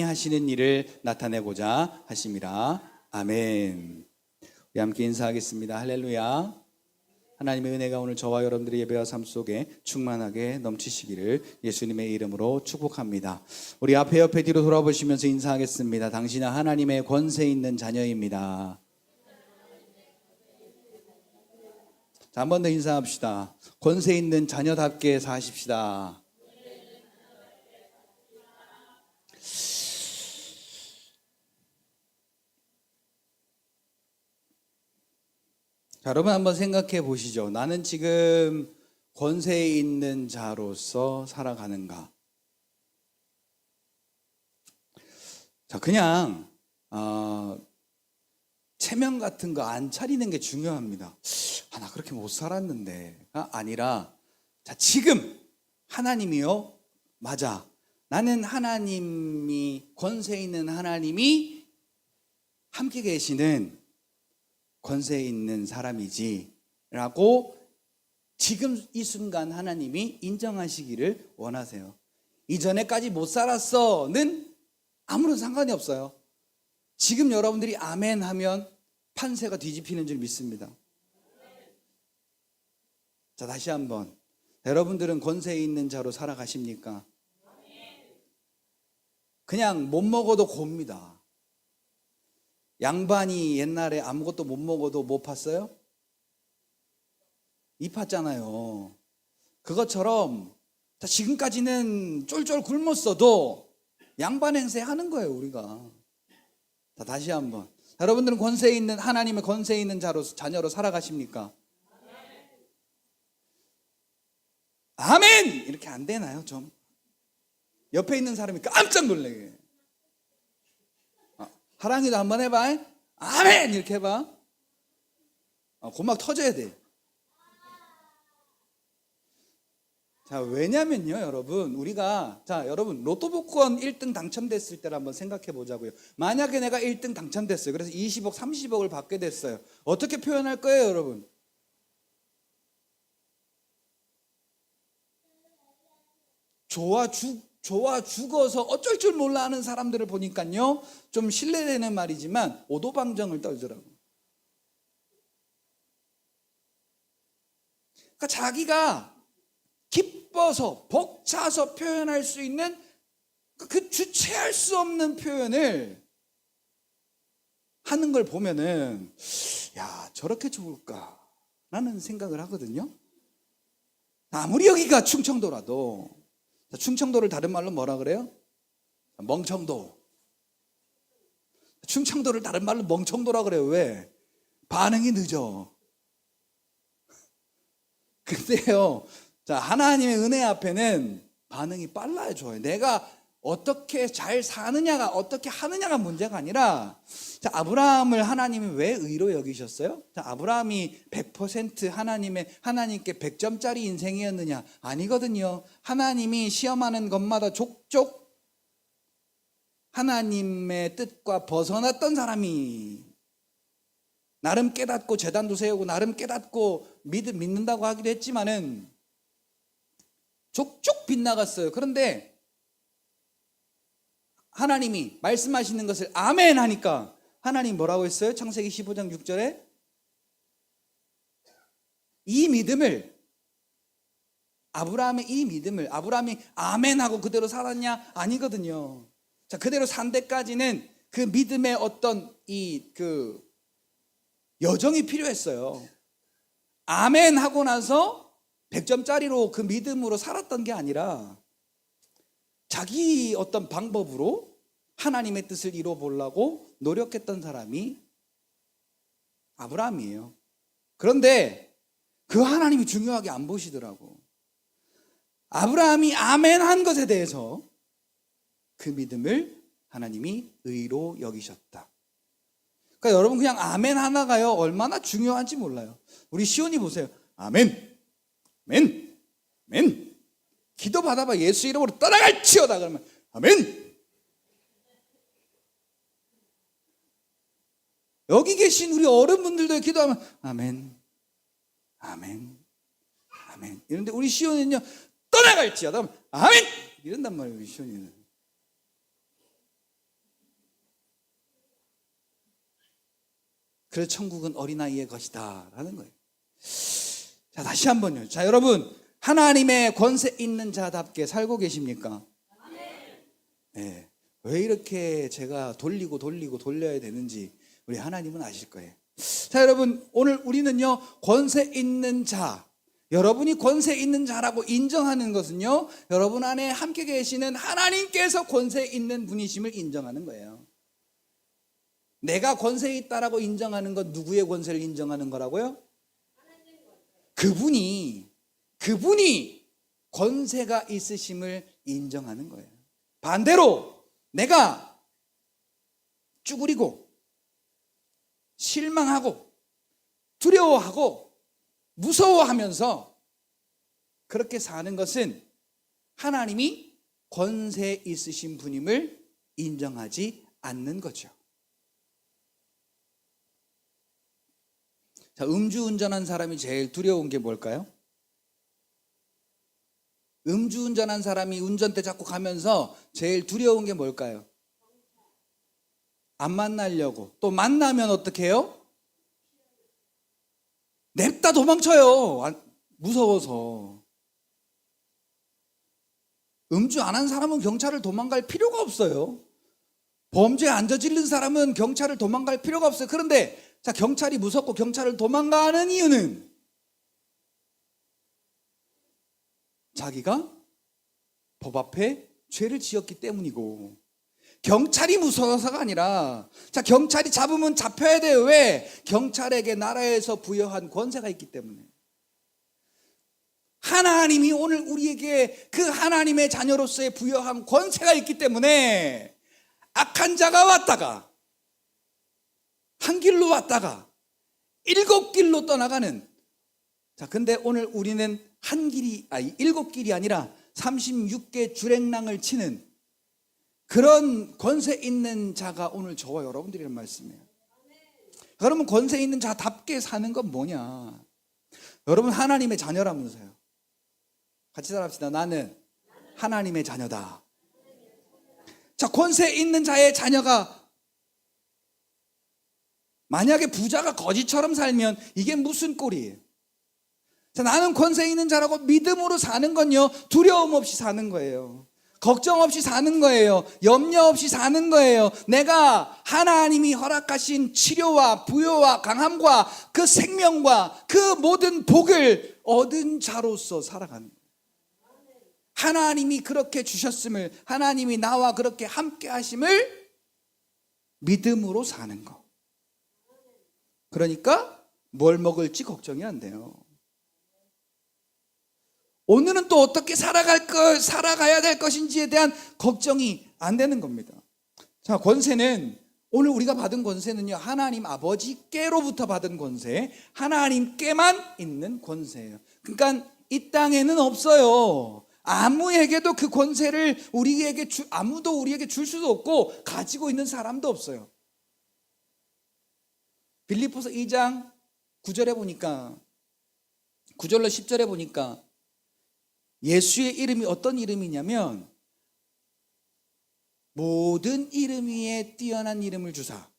하시는 일을 나타내고자 하심이라. 아멘. 우리 함께 인사하겠습니다. 할렐루야. 하나님의 은혜가 오늘 저와 여러분들의 예배와 삶 속에 충만하게 넘치시기를 예수님의 이름으로 축복합니다. 우리 앞에 옆에 뒤로 돌아보시면서 인사하겠습니다. 당신은 하나님의 권세 있는 자녀입니다. 자, 한 번 더 인사합시다. 권세 있는 자녀답게 사십시다. 자, 여러분 한번 생각해 보시죠. 나는 지금 권세 있는 자로서 살아가는가? 자, 그냥 체면 같은 거 안 차리는 게 중요합니다. 나 그렇게 못 살았는데. 아니라, 자, 지금 하나님이요, 맞아, 나는 하나님이, 권세 있는 하나님이 함께 계시는 권세 있는 사람이지 라고 지금 이 순간 하나님이 인정하시기를 원하세요. 이전에까지 못 살았어는 아무런 상관이 없어요. 지금 여러분들이 아멘 하면 판세가 뒤집히는 줄 믿습니다. 자, 다시 한번, 여러분들은 권세 있는 자로 살아가십니까? 그냥 못 먹어도 곱니다. 양반이 옛날에 아무것도 못 먹어도 못 팠어요? 이 팠잖아요. 그것처럼 지금까지는 쫄쫄 굶었어도 양반 행세 하는 거예요, 우리가. 자, 다시 한번, 여러분들은 권세 있는, 하나님의 권세 있는 자녀로 살아가십니까? 아멘! 이렇게 안 되나요, 좀? 옆에 있는 사람이 깜짝 놀래게. 하랑이도 한번 해봐. 아멘! 이렇게 해봐. 고막 터져야 돼. 자, 왜냐면요, 여러분, 우리가, 자, 여러분, 로또 복권 1등 당첨됐을 때를 한번 생각해 보자고요. 만약에 내가 1등 당첨됐어요. 그래서 20억, 30억을 받게 됐어요. 어떻게 표현할 거예요, 여러분? 좋아 죽어서 어쩔 줄 몰라 하는 사람들을 보니까요, 좀 실례되는 말이지만 오도방정을 떨더라고요. 그러니까 자기가 기뻐서 벅차서 표현할 수 있는 그 주체할 수 없는 표현을 하는 걸 보면은, 야, 저렇게 좋을까 라는 생각을 하거든요. 아무리 여기가 충청도라도, 충청도를 다른 말로 뭐라 그래요? 멍청도. 충청도를 다른 말로 멍청도라 그래요. 왜? 반응이 늦어. 근데요, 자, 하나님의 은혜 앞에는 반응이 빨라야 좋아요. 내가 어떻게 잘 사느냐가, 어떻게 하느냐가 문제가 아니라, 자, 아브라함을 하나님이 왜 의로 여기셨어요? 자, 아브라함이 100% 하나님께 100점짜리 인생이었느냐? 아니거든요. 하나님이 시험하는 것마다 족족 하나님의 뜻과 벗어났던 사람이, 나름 깨닫고 제단도 세우고 나름 깨닫고 믿는다고 하기도 했지만은 족족 빗나갔어요. 그런데 하나님이 말씀하시는 것을 아멘 하니까 하나님 뭐라고 했어요? 창세기 15장 6절에 이 믿음을, 아브라함의 이 믿음을, 아브라함이 아멘 하고 그대로 살았냐? 아니거든요. 자, 그대로 산 데까지는 그 믿음의 어떤 여정이 필요했어요. 아멘 하고 나서 100점짜리로 그 믿음으로 살았던 게 아니라 자기 어떤 방법으로 하나님의 뜻을 이뤄보려고 노력했던 사람이 아브라함이에요. 그런데 그 하나님이 중요하게 안 보시더라고. 아브라함이 아멘 한 것에 대해서 그 믿음을 하나님이 의로 여기셨다. 그러니까 여러분, 그냥 아멘 하나가요, 얼마나 중요한지 몰라요. 우리 시온이 보세요. 아멘, 아멘, 아멘. 기도 받아봐. 예수 이름으로 떠나갈지어다. 그러면 아멘. 여기 계신 우리 어른분들도 기도하면 아멘, 아멘, 아멘. 이런데 우리 시온은요, 떠나갈지어다. 아멘. 이런단 말이에요, 우리 시온이는. 그래서 천국은 어린아이의 것이다 라는 거예요. 자, 다시 한번요. 자, 여러분, 하나님의 권세 있는 자답게 살고 계십니까? 네. 왜 이렇게 제가 돌리고 돌려야 되는지 우리 하나님은 아실 거예요. 자, 여러분, 오늘 우리는요, 권세 있는 자, 여러분이 권세 있는 자라고 인정하는 것은요, 여러분 안에 함께 계시는 하나님께서 권세 있는 분이심을 인정하는 거예요. 내가 권세 있다라고 인정하는 건 누구의 권세를 인정하는 거라고요? 그분이 권세가 있으심을 인정하는 거예요. 반대로 내가 쭈그리고 실망하고 두려워하고 무서워하면서 그렇게 사는 것은 하나님이 권세 있으신 분임을 인정하지 않는 거죠. 자, 음주운전한 사람이 제일 두려운 게 뭘까요? 음주운전한 사람이 운전대 잡고 가면서 제일 두려운 게 뭘까요? 안 만나려고. 또 만나면 어떻게 해요? 냅다 도망쳐요. 무서워서. 음주 안 한 사람은 경찰을 도망갈 필요가 없어요. 범죄에 안 저지른 사람은 경찰을 도망갈 필요가 없어요. 그런데 자, 경찰이 무섭고 경찰을 도망가는 이유는 자기가 법 앞에 죄를 지었기 때문이고, 경찰이 무서워서가 아니라, 자, 경찰이 잡으면 잡혀야 돼요. 왜? 경찰에게 나라에서 부여한 권세가 있기 때문에. 하나님이 오늘 우리에게 그 하나님의 자녀로서의 부여한 권세가 있기 때문에 악한 자가 왔다가 한 길로 왔다가 7길로 떠나가는, 자, 근데 오늘 우리는 한 길이 7길이 아니라 36개 주랭랑을 치는 그런 권세 있는 자가 오늘 저와 여러분들이란 말씀이에요. 그러면 권세 있는 자답게 사는 건 뭐냐? 여러분 하나님의 자녀라면서요. 같이 따라합시다. 나는 하나님의 자녀다. 자, 권세 있는 자의 자녀가 만약에 부자가 거지처럼 살면 이게 무슨 꼴이에요? 자, 나는 권세 있는 자라고 믿음으로 사는 건요, 두려움 없이 사는 거예요. 걱정 없이 사는 거예요. 염려 없이 사는 거예요. 내가 하나님이 허락하신 치료와 부여와 강함과 그 생명과 그 모든 복을 얻은 자로서 살아가는 거예요. 하나님이 그렇게 주셨음을, 하나님이 나와 그렇게 함께 하심을 믿음으로 사는 거. 그러니까 뭘 먹을지 걱정이 안 돼요. 오늘은 또 어떻게 살아가야 될 것인지에 대한 걱정이 안 되는 겁니다. 자, 권세는, 오늘 우리가 받은 권세는요, 하나님 아버지께로부터 받은 권세, 하나님께만 있는 권세예요. 그러니까 이 땅에는 없어요. 아무에게도 그 권세를 아무도 우리에게 줄 수도 없고 가지고 있는 사람도 없어요. 빌립보서 2장 9절에 보니까, 9절로 10절에 보니까 예수의 이름이 어떤 이름이냐면 모든 이름 위에 뛰어난 이름을 주사.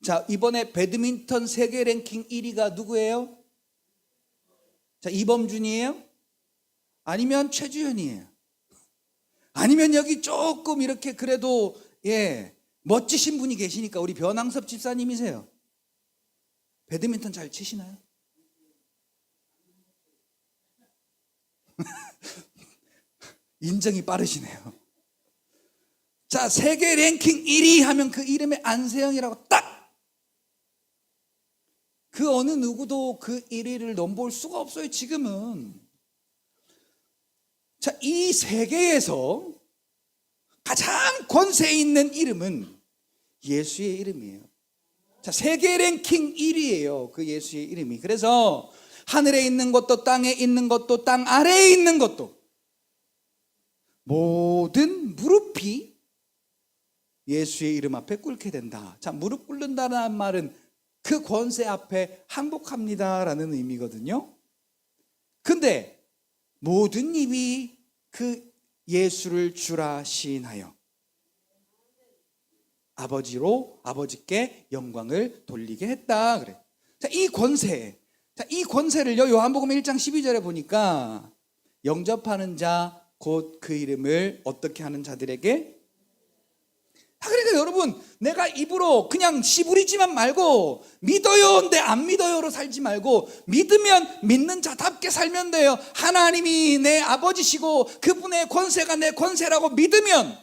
자, 이번에 배드민턴 세계 랭킹 1위가 누구예요? 자, 이범준이에요? 아니면 최주현이에요? 아니면 여기 조금 이렇게 그래도 멋지신 분이 계시니까 우리 변항섭 집사님이세요? 배드민턴 잘 치시나요? 인정이 빠르시네요. 자, 세계 랭킹 1위 하면 그 이름에 안세영이라고 딱! 그 어느 누구도 그 1위를 넘볼 수가 없어요, 지금은. 자, 이 세계에서 가장 권세 있는 이름은 예수의 이름이에요. 자, 세계 랭킹 1위예요, 그 예수의 이름이. 그래서 하늘에 있는 것도 땅에 있는 것도 땅 아래에 있는 것도 모든 무릎이 예수의 이름 앞에 꿇게 된다. 자, 무릎 꿇는다는 말은 그 권세 앞에 항복합니다라는 의미거든요. 근데 모든 입이 그 예수를 주라 시인하여. 아버지께 영광을 돌리게 했다. 그래. 자, 이 권세. 자, 이 권세를요, 요한복음 1장 12절에 보니까 영접하는 자, 곧 그 이름을 어떻게 하는 자들에게. 그러니까 여러분, 내가 입으로 그냥 씨부리지만 말고 믿어요 근데 안 믿어요로 살지 말고 믿으면 믿는 자답게 살면 돼요. 하나님이 내 아버지시고 그분의 권세가 내 권세라고 믿으면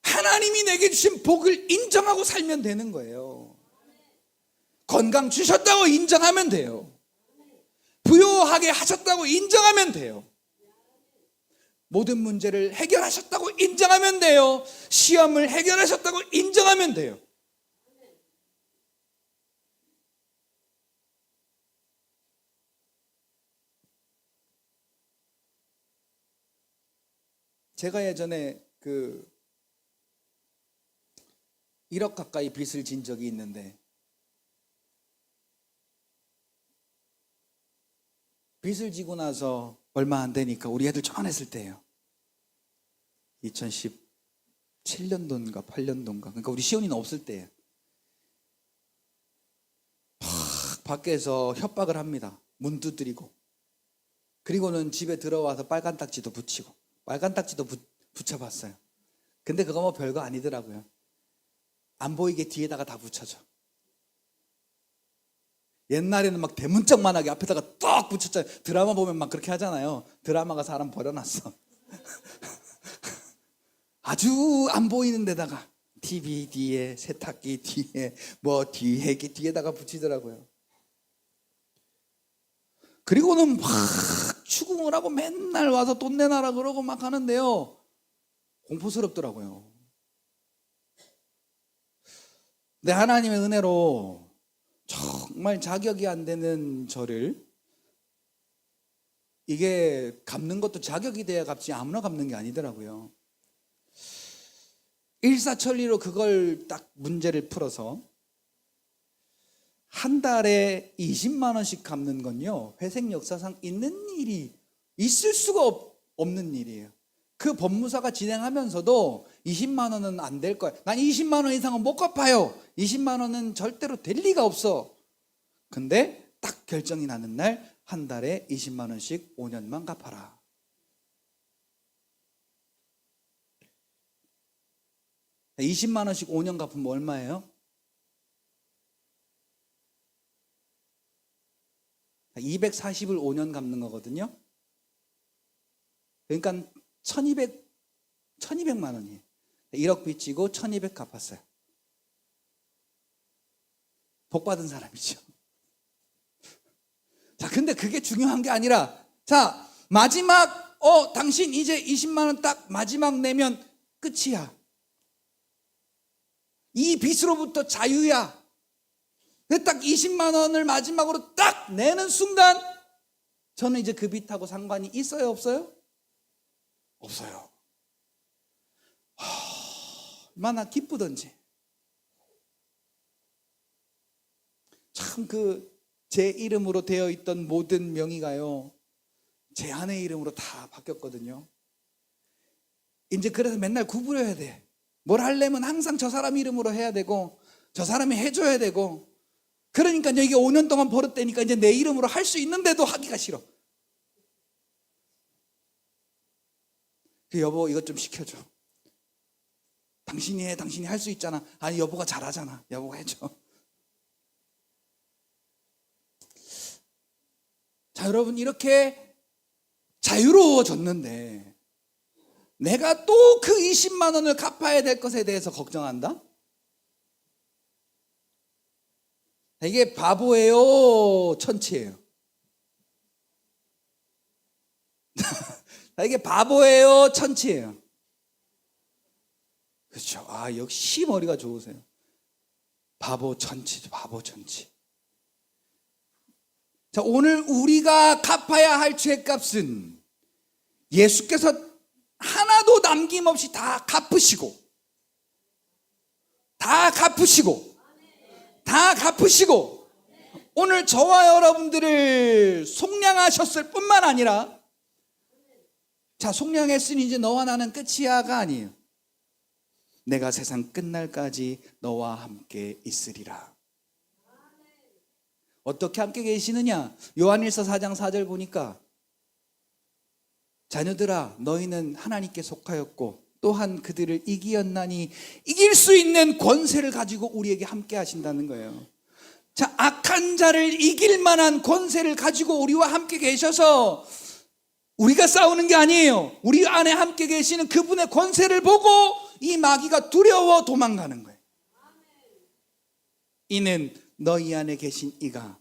하나님이 내게 주신 복을 인정하고 살면 되는 거예요. 건강 주셨다고 인정하면 돼요. 부유하게 하셨다고 인정하면 돼요. 모든 문제를 해결하셨다고 인정하면 돼요. 시험을 해결하셨다고 인정하면 돼요. 제가 예전에 1억 가까이 빚을 진 적이 있는데, 빚을 지고 나서 얼마 안 되니까 우리 애들 초안했을 때예요. 2017년도인가 8년도인가. 그러니까 우리 시온이는 없을 때예요. 밖에서 협박을 합니다. 문 두드리고. 그리고는 집에 들어와서 빨간 딱지도 붙이고. 빨간 딱지도 붙여봤어요. 근데 그거 뭐 별거 아니더라고요. 안 보이게 뒤에다가 다 붙여줘. 옛날에는 막 대문짝만하게 앞에다가 딱 붙였잖아요. 드라마 보면 막 그렇게 하잖아요. 드라마가 사람 버려놨어. 아주 안 보이는 데다가 TV 뒤에, 세탁기 뒤에, 뭐 뒤에, 뒤에다가 붙이더라고요. 그리고는 막 추궁을 하고 맨날 와서 돈 내놔라 그러고 막 하는데요. 공포스럽더라고요. 근데 하나님의 은혜로 정말 자격이 안 되는 저를, 이게 갚는 것도 자격이 돼야 갚지 아무나 갚는 게 아니더라고요. 일사천리로 그걸 딱 문제를 풀어서 한 달에 20만 원씩 갚는 건요, 회생 역사상 있을 수가 없는 일이에요. 그 법무사가 진행하면서도 20만 원은 안 될 거야. 난 20만 원 이상은 못 갚아요. 20만 원은 절대로 될 리가 없어. 근데 딱 결정이 나는 날 한 달에 20만 원씩 5년만 갚아라. 네, 20만 원씩 5년 갚으면 얼마예요? 240을 5년 갚는 거거든요. 그러니까 1200만 원이에요. 1억 빚지고 1200 갚았어요. 복 받은 사람이죠. 자, 근데 그게 중요한 게 아니라, 자, 마지막, 당신 이제 20만 원 딱 마지막 내면 끝이야. 이 빚으로부터 자유야. 근데 딱 20만 원을 마지막으로 딱 내는 순간, 저는 이제 그 빚하고 상관이 있어요, 없어요? 없어요. 얼마나 기쁘던지. 참 제 이름으로 되어 있던 모든 명의가요, 제 아내 이름으로 다 바뀌었거든요. 이제 그래서 맨날 구부려야 돼. 뭘 하려면 항상 저 사람 이름으로 해야 되고, 저 사람이 해줘야 되고. 그러니까 이게 5년 동안 버릇되니까 이제 내 이름으로 할 수 있는데도 하기가 싫어. 여보, 이것 좀 시켜줘. 당신이 해, 당신이 할 수 있잖아. 아니, 여보가 잘하잖아. 여보가 해줘. 자, 여러분, 이렇게 자유로워졌는데 내가 또 그 20만 원을 갚아야 될 것에 대해서 걱정한다? 이게 바보예요, 천치예요? 이게 바보예요, 천치예요? 그렇죠. 역시 머리가 좋으세요. 바보 천치죠, 바보 천치. 자, 오늘 우리가 갚아야 할 죄값은 예수께서 하나도 남김없이 다 갚으시고, 오늘 저와 여러분들을 속량하셨을 뿐만 아니라, 자, 속량했으니 이제 너와 나는 끝이야가 아니에요. 내가 세상 끝날까지 너와 함께 있으리라. 어떻게 함께 계시느냐? 요한일서 4장 4절 보니까 자녀들아 너희는 하나님께 속하였고 또한 그들을 이기었나니 이길 수 있는 권세를 가지고 우리에게 함께 하신다는 거예요. 자, 악한 자를 이길 만한 권세를 가지고 우리와 함께 계셔서 우리가 싸우는 게 아니에요. 우리 안에 함께 계시는 그분의 권세를 보고 이 마귀가 두려워 도망가는 거예요. 이는 너희 안에 계신 이가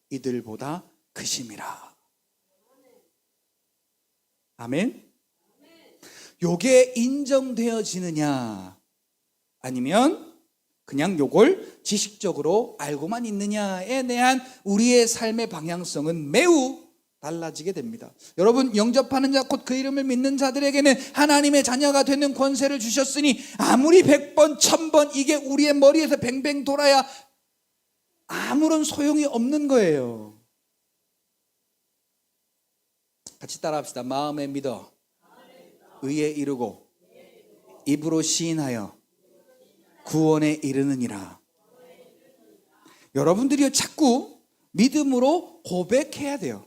이들보다 크심이라. 아멘. 요게 인정되어지느냐 아니면 그냥 요걸 지식적으로 알고만 있느냐에 대한 우리의 삶의 방향성은 매우 달라지게 됩니다. 여러분, 영접하는 자 곧 그 이름을 믿는 자들에게는 하나님의 자녀가 되는 권세를 주셨으니 아무리 100번 1000번 이게 우리의 머리에서 뱅뱅 돌아야 아무런 소용이 없는 거예요. 같이 따라합시다. 마음에 믿어 의에 이르고 입으로 시인하여 구원에 이르느니라. 여러분들이 자꾸 믿음으로 고백해야 돼요.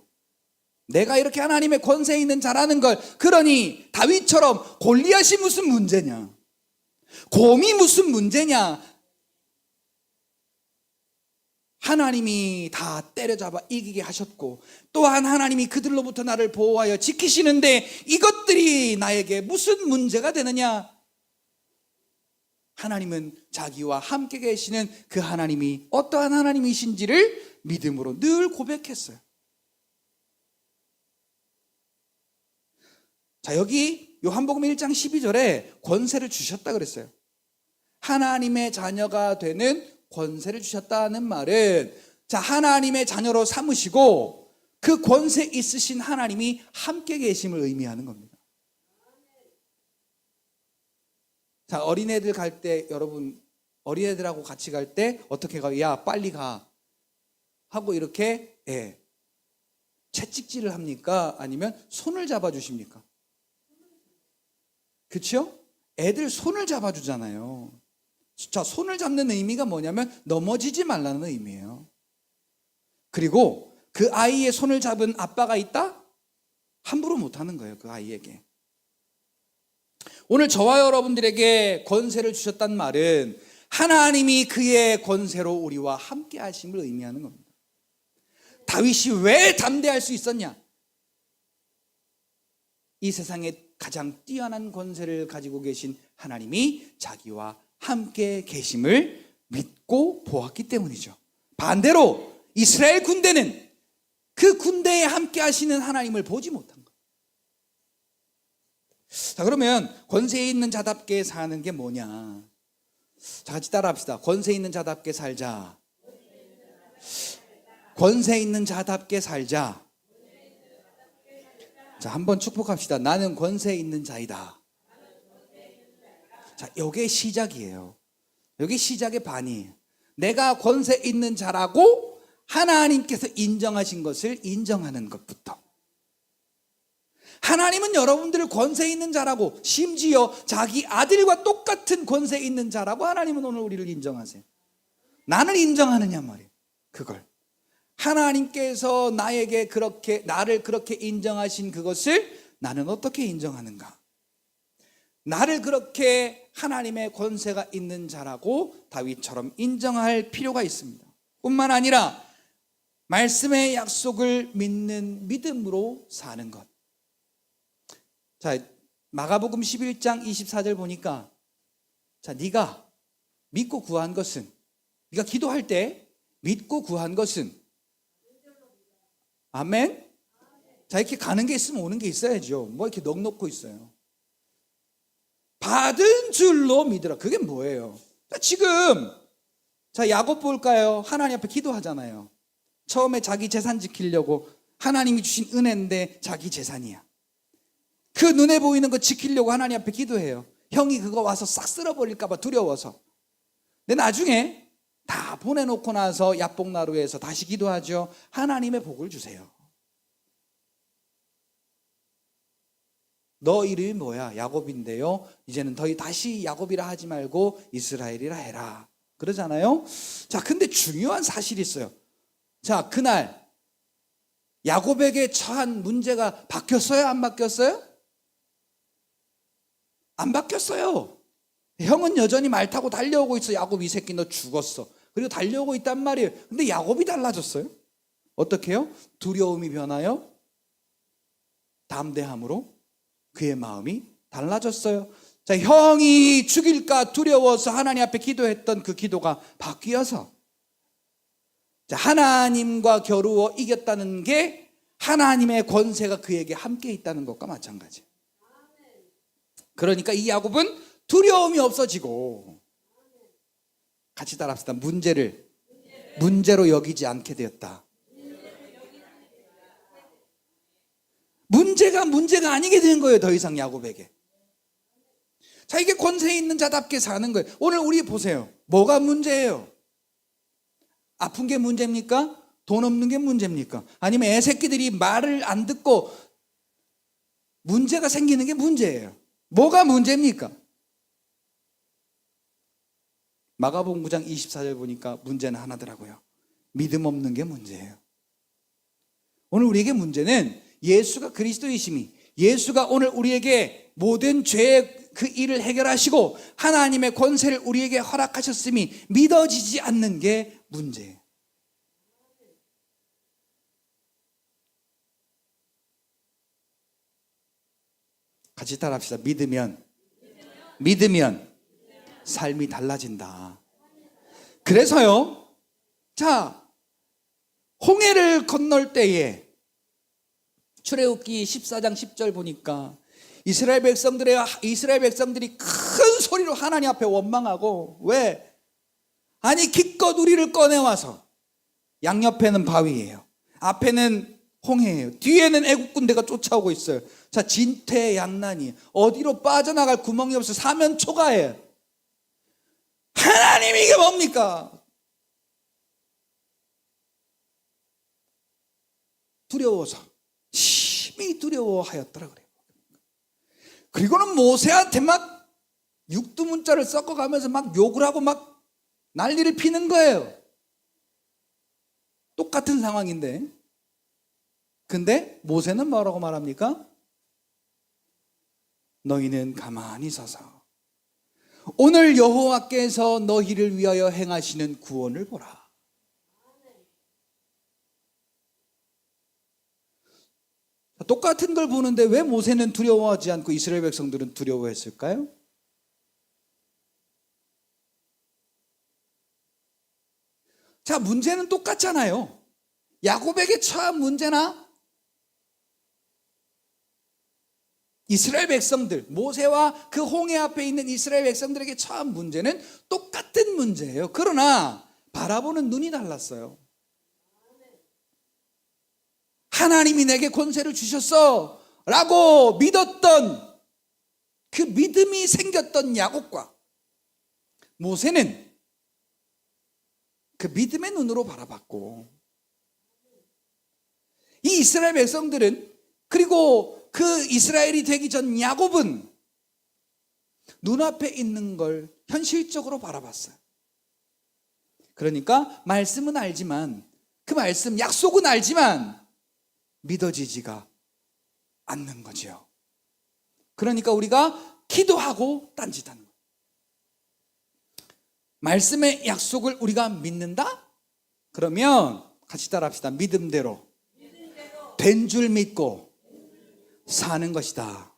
내가 이렇게 하나님의 권세에 있는 자라는 걸. 그러니 다윗처럼 골리앗이 무슨 문제냐, 곰이 무슨 문제냐, 하나님이 다 때려잡아 이기게 하셨고 또한 하나님이 그들로부터 나를 보호하여 지키시는데 이것들이 나에게 무슨 문제가 되느냐. 하나님은 자기와 함께 계시는 그 하나님이 어떠한 하나님이신지를 믿음으로 늘 고백했어요. 자, 여기 요한복음 1장 12절에 권세를 주셨다 그랬어요. 하나님의 자녀가 되는 권세를 주셨다는 말은, 자, 하나님의 자녀로 삼으시고 그 권세 있으신 하나님이 함께 계심을 의미하는 겁니다. 자, 어린애들 갈 때, 여러분 어린애들하고 같이 갈 때 어떻게 가요? 야 빨리 가 하고 이렇게 채찍질을 합니까? 아니면 손을 잡아주십니까? 그렇죠? 애들 손을 잡아주잖아요. 자, 손을 잡는 의미가 뭐냐면 넘어지지 말라는 의미예요. 그리고 그 아이의 손을 잡은 아빠가 있다? 함부로 못하는 거예요, 그 아이에게. 오늘 저와 여러분들에게 권세를 주셨단 말은 하나님이 그의 권세로 우리와 함께 하심을 의미하는 겁니다. 다윗이 왜 담대할 수 있었냐? 이 세상에 가장 뛰어난 권세를 가지고 계신 하나님이 자기와 함께 계심을 믿고 보았기 때문이죠. 반대로 이스라엘 군대는 그 군대에 함께 하시는 하나님을 보지 못한 거예요. 자, 그러면 권세 있는 자답게 사는 게 뭐냐? 자, 같이 따라합시다. 권세 있는 자답게 살자. 권세 있는 자답게 살자. 자, 한번 축복합시다. 나는 권세 있는 자이다. 자, 요게 시작이에요. 요게 시작의 반이에요. 내가 권세 있는 자라고 하나님께서 인정하신 것을 인정하는 것부터. 하나님은 여러분들을 권세 있는 자라고, 심지어 자기 아들과 똑같은 권세 있는 자라고 하나님은 오늘 우리를 인정하세요. 나는 인정하느냐 말이에요. 그걸 하나님께서 나를 그렇게 인정하신 그것을 나는 어떻게 인정하는가? 나를 그렇게 하나님의 권세가 있는 자라고 다윗처럼 인정할 필요가 있습니다. 뿐만 아니라 말씀의 약속을 믿는 믿음으로 사는 것. 자, 마가복음 11장 24절 보니까, 자, 네가 믿고 구한 것은, 네가 기도할 때 믿고 구한 것은, 아멘? 자, 이렇게 가는 게 있으면 오는 게 있어야죠. 뭐 이렇게 넋놓고 있어요. 받은 줄로 믿으라. 그게 뭐예요? 자, 지금 자, 야곱 볼까요? 하나님 앞에 기도하잖아요. 처음에 자기 재산 지키려고, 하나님이 주신 은혜인데 자기 재산이야. 그 눈에 보이는 거 지키려고 하나님 앞에 기도해요. 형이 그거 와서 싹 쓸어버릴까 봐 두려워서. 근데 나중에 다 보내놓고 나서 야복나루에서 다시 기도하죠. 하나님의 복을 주세요. 너 이름이 뭐야? 야곱인데요. 이제는 다시 야곱이라 하지 말고 이스라엘이라 해라. 그러잖아요. 자, 근데 중요한 사실이 있어요. 자, 그날 야곱에게 처한 문제가 바뀌었어요? 안 바뀌었어요? 안 바뀌었어요. 형은 여전히 말 타고 달려오고 있어. 야곱 이 새끼 너 죽었어. 그리고 달려오고 있단 말이에요. 근데 야곱이 달라졌어요. 어떻게 해요? 두려움이 변하여 담대함으로 그의 마음이 달라졌어요. 자, 형이 죽일까 두려워서 하나님 앞에 기도했던 그 기도가 바뀌어서, 자, 하나님과 겨루어 이겼다는 게 하나님의 권세가 그에게 함께 있다는 것과 마찬가지예요. 그러니까 이 야곱은 두려움이 없어지고, 같이 따라합시다. 문제로 여기지 않게 되었다. 문제가 아니게 된 거예요. 더 이상 야곱에게. 자, 이게 권세 있는 자답게 사는 거예요. 오늘 우리 보세요. 뭐가 문제예요? 아픈 게 문제입니까? 돈 없는 게 문제입니까? 아니면 애새끼들이 말을 안 듣고 문제가 생기는 게 문제예요? 뭐가 문제입니까? 마가복음 9장 24절 보니까 문제는 하나더라고요. 믿음 없는 게 문제예요. 오늘 우리에게 문제는 예수가 그리스도이심이, 예수가 오늘 우리에게 모든 죄의 그 일을 해결하시고 하나님의 권세를 우리에게 허락하셨음이 믿어지지 않는 게 문제예요. 같이 따라합시다. 믿으면 삶이 달라진다. 그래서요, 자, 홍해를 건널 때에 출애굽기 14장 10절 보니까 이스라엘 백성들이 큰 소리로 하나님 앞에 원망하고, 왜? 아니, 기껏 우리를 꺼내와서 양옆에는 바위예요, 앞에는 홍해예요, 뒤에는 애국 군대가 쫓아오고 있어요. 자, 진퇴양난이, 어디로 빠져나갈 구멍이 없어 사면초가예요. 하나님, 이게 뭡니까? 두려워서, 심히 두려워하였더라 그래요. 그리고는 모세한테 막 육두문자를 섞어가면서 막 욕을 하고 막 난리를 피는 거예요. 똑같은 상황인데. 근데 모세는 뭐라고 말합니까? 너희는 가만히 서서 오늘 여호와께서 너희를 위하여 행하시는 구원을 보라. 똑같은 걸 보는데 왜 모세는 두려워하지 않고 이스라엘 백성들은 두려워했을까요? 자, 문제는 똑같잖아요. 야곱에게 처한 문제나 이스라엘 백성들, 모세와 그 홍해 앞에 있는 이스라엘 백성들에게 처한 문제는 똑같은 문제예요. 그러나 바라보는 눈이 달랐어요. 하나님이 내게 권세를 주셨어 라고 믿었던 그 믿음이 생겼던 야곱과 모세는 그 믿음의 눈으로 바라봤고, 이 이스라엘 백성들은, 그리고 그 이스라엘이 되기 전 야곱은 눈앞에 있는 걸 현실적으로 바라봤어요. 그러니까 말씀은 알지만, 그 말씀, 약속은 알지만 믿어지지가 않는 거죠. 그러니까 우리가 기도하고 딴짓하는 거예요. 말씀의 약속을 우리가 믿는다? 그러면 같이 따라합시다. 믿음대로 된 줄 믿고 사는 것이다.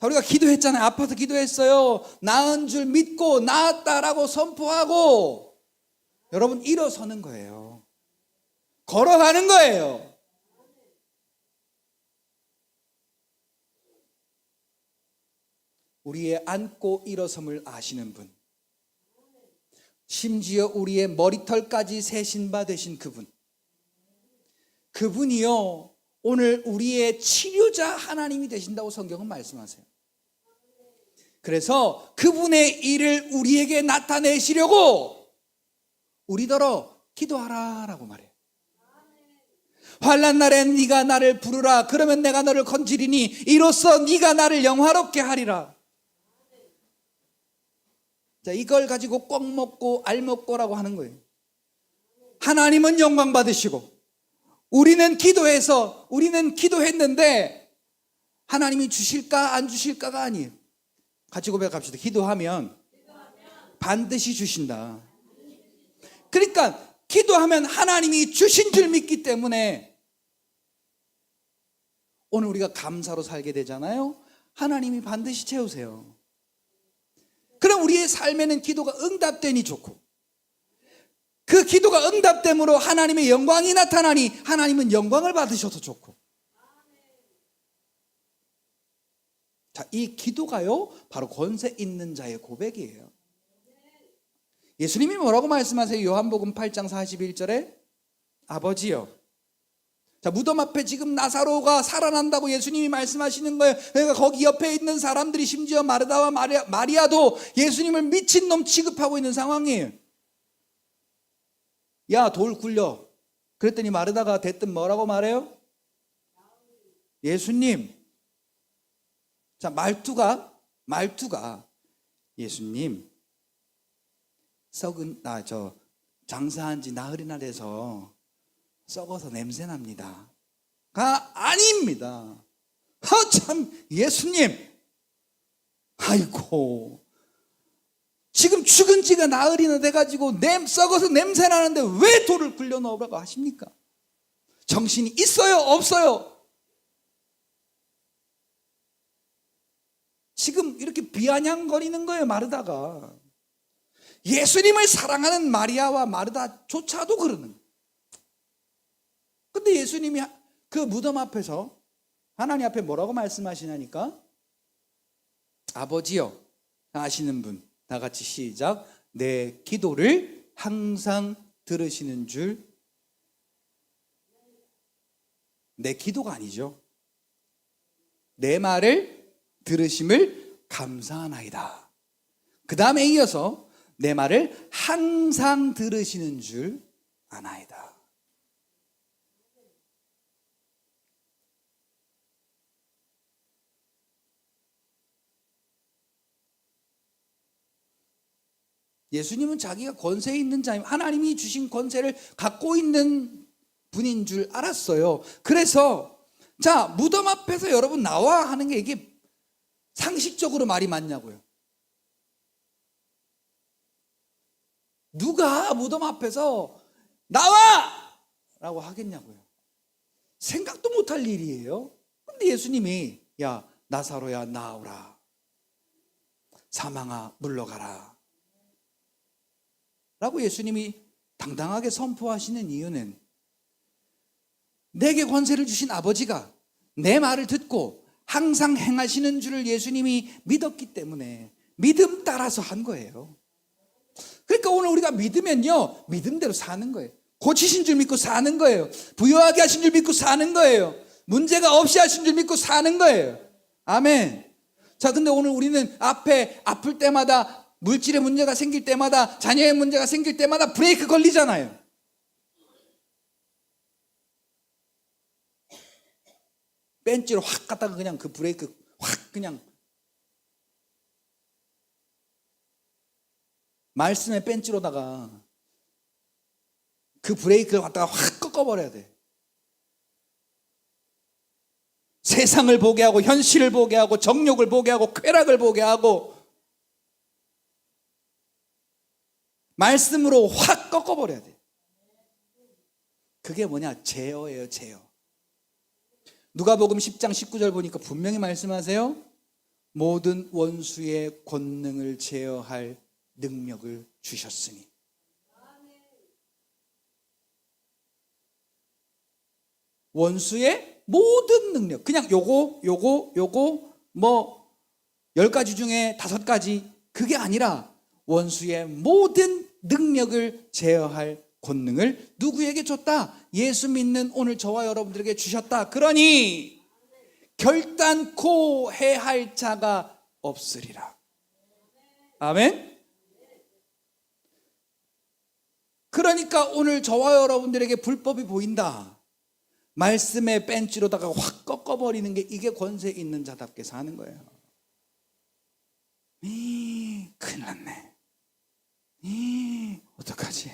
우리가 기도했잖아요. 아파서 기도했어요. 나은 줄 믿고 나았다라고 선포하고, 여러분, 일어서는 거예요. 걸어가는 거예요. 우리의 앉고 일어섬을 아시는 분, 심지어 우리의 머리털까지 세신 바 되신 그분이요, 오늘 우리의 치료자 하나님이 되신다고 성경은 말씀하세요. 그래서 그분의 일을 우리에게 나타내시려고 우리더러 기도하라라고 말해요. 환난 날에 네가 나를 부르라. 그러면 내가 너를 건지리니 이로써 네가 나를 영화롭게 하리라. 자, 이걸 가지고 꼭 먹고 알 먹고라고 하는 거예요. 하나님은 영광 받으시고 우리는 기도했는데 하나님이 주실까 안 주실까가 아니에요. 같이 고백합시다. 기도하면 반드시 주신다. 그러니까 기도하면 하나님이 주신 줄 믿기 때문에 오늘 우리가 감사로 살게 되잖아요. 하나님이 반드시 채우세요. 그럼 우리의 삶에는 기도가 응답되니 좋고, 그 기도가 응답됨으로 하나님의 영광이 나타나니 하나님은 영광을 받으셔서 좋고. 자, 이 기도가요 바로 권세 있는 자의 고백이에요. 예수님이 뭐라고 말씀하세요? 요한복음 8장 41절에 아버지요. 자, 무덤 앞에 지금 나사로가 살아난다고 예수님이 말씀하시는 거예요. 그러니까 거기 옆에 있는 사람들이 심지어 마르다와 마리아도 예수님을 미친놈 취급하고 있는 상황이에요. 야, 돌 굴려. 그랬더니 마르다가 대뜸 뭐라고 말해요? 예수님. 자, 말투가 예수님, 썩은 장사한 지 나흘이나 돼서 썩어서 냄새납니다. 아닙니다. 참, 예수님, 아이고, 지금 죽은 지가 나흘이나 돼가지고 썩어서 냄새 나는데 왜 돌을 굴려 넣으라고 하십니까? 정신이 있어요, 없어요? 지금 이렇게 비아냥거리는 거예요, 마르다가. 예수님을 사랑하는 마리아와 마르다조차도 그러는 거예요. 근데 예수님이 그 무덤 앞에서 하나님 앞에 뭐라고 말씀하시냐니까? 아버지요, 아시는 분, 다 같이 시작. 내 기도를 항상 들으시는 줄. 내 기도가 아니죠. 내 말을 들으심을 감사하나이다. 그 다음에 이어서 내 말을 항상 들으시는 줄 아나이다. 예수님은 자기가 권세 있는 자임, 하나님이 주신 권세를 갖고 있는 분인 줄 알았어요. 그래서 자, 무덤 앞에서 여러분 나와 하는 게 이게 상식적으로 말이 맞냐고요. 누가 무덤 앞에서 나와! 라고 하겠냐고요. 생각도 못할 일이에요. 근데 예수님이 야, 나사로야 나오라, 사망아 물러가라 라고 예수님이 당당하게 선포하시는 이유는 내게 권세를 주신 아버지가 내 말을 듣고 항상 행하시는 줄을 예수님이 믿었기 때문에 믿음 따라서 한 거예요. 그러니까 오늘 우리가 믿으면요, 믿음대로 사는 거예요. 고치신 줄 믿고 사는 거예요. 부유하게 하신 줄 믿고 사는 거예요. 문제가 없이 하신 줄 믿고 사는 거예요. 아멘. 자, 근데 오늘 우리는 아플 때마다, 물질의 문제가 생길 때마다, 자녀의 문제가 생길 때마다 브레이크 걸리잖아요. 벤치로 확 갔다가 그냥 그 브레이크 확 그냥, 말씀의 벤치로다가 그 브레이크를 갖다가 확 꺾어버려야 돼. 세상을 보게 하고, 현실을 보게 하고, 정욕을 보게 하고, 쾌락을 보게 하고, 말씀으로 확 꺾어버려야 돼. 그게 뭐냐? 제어예요, 제어. 누가복음 10장 19절 보니까 분명히 말씀하세요. 모든 원수의 권능을 제어할 능력을 주셨으니. 원수의 모든 능력, 그냥 요거 뭐 10가지 중에 5가지, 그게 아니라 원수의 모든 능력을 제어할 권능을 누구에게 줬다? 예수 믿는 오늘 저와 여러분들에게 주셨다. 그러니 결단코 해할 자가 없으리라. 아멘. 그러니까 오늘 저와 여러분들에게 불법이 보인다. 말씀의 벤치로다가 확 꺾어버리는 게 이게 권세 있는 자답게 사는 거예요. 큰일 났네. 어떡하지?